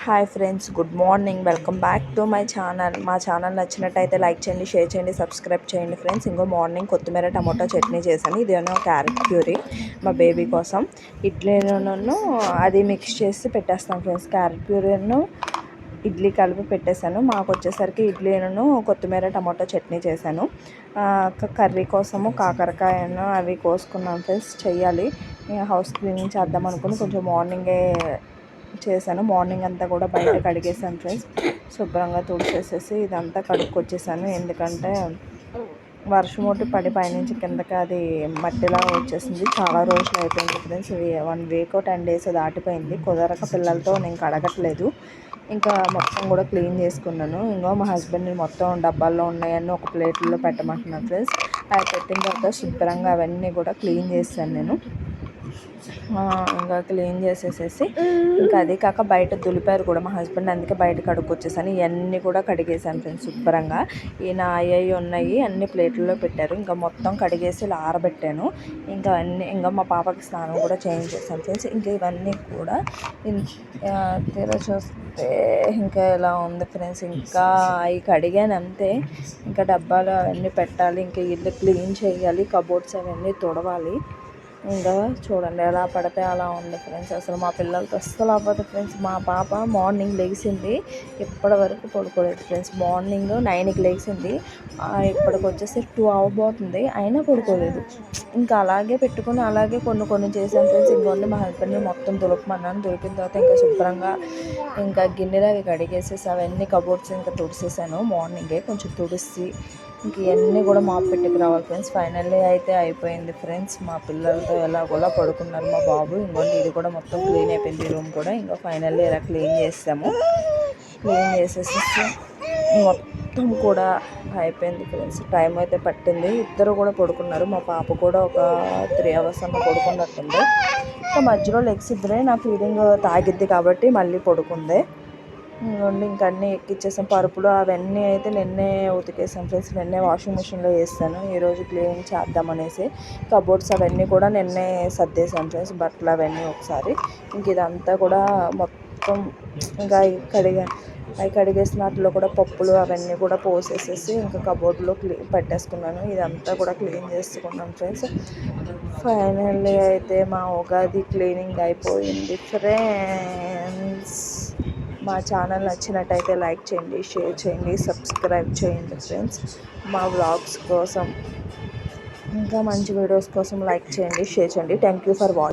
Hi friends, good morning. Welcome back to my channel. మా channel నచ్చినట్టయితే like చేయండి, share చేయండి, సబ్స్క్రైబ్ చేయండి ఫ్రెండ్స్. ఇంకో మార్నింగ్ కొత్తిమీర టమాటో చట్నీ చేశాను. ఇదేమో క్యారెట్ ప్యూరీ మా బేబీ కోసం. ఇడ్లీను అది మిక్స్ చేసి పెట్టేస్తాను ఫ్రెండ్స్. క్యారెట్ ప్యూరీను ఇడ్లీ కలిపి పెట్టేశాను. మాకు వచ్చేసరికి ఇడ్లీను కొత్తిమీర టమాటో చట్నీ చేశాను. కర్రీ కోసము కాకరకాయను అవి కోసుకున్నాను ఫ్రెండ్స్. చెయ్యాలి, హౌస్ క్లీనింగ్ చేద్దాం అనుకుని కొంచెం మార్నింగే చేశాను. మార్నింగ్ అంతా కూడా బయట కడిగేసాను ఫ్రెండ్స్. శుభ్రంగా తుడిచేసేసి ఇదంతా కడుక్కొచ్చేసాను. ఎందుకంటే వర్షం ఒకటి పడి పైనుంచి కిందకి అది మట్టిలా వచ్చేసింది. చాలా రోజులు అయిపోయింది ఫ్రెండ్స్. 1 వీక్ 10 డేస్ దాటిపోయింది. కుదరక పిల్లలతో నేను కడగట్లేదు. ఇంకా మొత్తం కూడా క్లీన్ చేసుకున్నాను. ఇంకో మా హస్బెండ్ని మొత్తం డబ్బాల్లో ఉన్నాయన్నీ ఒక ప్లేట్లో పెట్టమంటున్నాను ఫ్రెండ్స్. అవి పెట్టిన తర్వాత శుభ్రంగా అవన్నీ కూడా క్లీన్ చేశాను నేను. ఇంకా క్లీన్ చేసేసేసి ఇంకా అది కాక బయట దులిపారు కూడా మా హస్బెండ్, అందుకే బయట కడుక్కొచ్చేసాను. ఇవన్నీ కూడా కడిగేసాను ఫ్రెండ్స్ శుభ్రంగా. ఈయన అయ్యి ఉన్నాయి అన్ని ప్లేట్లలో పెట్టారు. ఇంకా మొత్తం కడిగేసి ఇలా ఆరబెట్టాను. ఇంకా ఇంకా మా పాపకి స్నానం కూడా చేంజ్ చేశాను ఫ్రెండ్స్. ఇంకా ఇవన్నీ కూడా తీరా చూస్తే ఇంకా ఇలా ఉంది ఫ్రెండ్స్. ఇంకా అవి కడిగాను అంతే. ఇంకా డబ్బాలు అవన్నీ పెట్టాలి, ఇంకా ఇల్లు క్లీన్ చేయాలి, కబోర్డ్స్ అవన్నీ తుడవాలి. ఇంకా చూడండి ఎలా పడితే అలా ఉంది ఫ్రెండ్స్. అసలు మా పిల్లలతో అస్సలు అవ్వదు ఫ్రెండ్స్. మా పాప మార్నింగ్ లేచింది, ఇప్పటి వరకు పడుకోలేదు ఫ్రెండ్స్. మార్నింగ్ 9కి లేచింది, ఇప్పటికి వచ్చేసి 2 అవ్వబోతుంది, అయినా పడుకోలేదు. ఇంకా అలాగే పెట్టుకుని అలాగే కొన్ని చేశాను ఫ్రెండ్స్. ఇంకొన్ని మా హస్బెండ్ని మొత్తం దులపమన్నాను. దులిపిన తర్వాత ఇంకా శుభ్రంగా ఇంకా గిన్నెలు అవి కడిగేసేసి అవన్నీ కబోర్డ్స్ ఇంకా తుడిసేసాను. మార్నింగే కొంచెం తుడిసి ఇంక ఇవన్నీ కూడా మాప్ పెట్టుకు రావాలి ఫ్రెండ్స్. ఫైనల్లీ అయితే అయిపోయింది ఫ్రెండ్స్. మా పిల్లలతో ఎలాగోలా పడుకున్నారు మా బాబు. ఇంకోటి ఇది కూడా మొత్తం క్లీన్ అయిపోయింది రూమ్ కూడా. ఇంకా ఫైనల్లీ ఇలా క్లీన్ చేసాము. క్లీన్ చేసేసి మొత్తం కూడా అయిపోయింది ఫ్రెండ్స్. టైం అయితే పట్టింది. ఇద్దరు కూడా పడుకున్నారు. మా పాప కూడా ఒక 3 అవర్స్ అన్న పడుకున్నట్టుంది. ఇంకా మధ్యలో లెగ్స్ ఇద్దరే నా ఫీడింగ్ తాగిద్ది కాబట్టి మళ్ళీ పడుకుంది. ఇంకా అన్నీ ఎక్కిచ్చేసాం. పరుపులు అవన్నీ అయితే నిన్నే ఉతికేసాం ఫ్రెండ్స్. నిన్నే వాషింగ్ మిషన్లో వేస్తాను, ఈరోజు క్లీన్ చేద్దామనేసి. కబోర్డ్స్ అవన్నీ కూడా నిన్నే సర్దేశాను ఫ్రెండ్స్, బట్టలు అవన్నీ ఒకసారి. ఇంక ఇదంతా కూడా మొత్తం ఇంకా అవి కడిగేసిన వాటిలో కూడా పప్పులు అవన్నీ కూడా పోసేసేసి ఇంకా కబోర్డ్లో పెట్టేసుకున్నాను. ఇదంతా కూడా క్లీన్ చేసుకున్నాను ఫ్రెండ్స్. ఫైనల్లీ అయితే మా ఉగాది క్లీనింగ్ అయిపోయింది ఫ్రెండ్స్. మా ఛానల్ నచ్చినట్టయితే లైక్ చేయండి, షేర్ చేయండి, సబ్స్క్రైబ్ చేయండి ఫ్రెండ్స్. మా వ్లాగ్స్ కోసం ఇంకా మంచి వీడియోస్ కోసం లైక్ చేయండి, షేర్ చేయండి. Thank you for watching.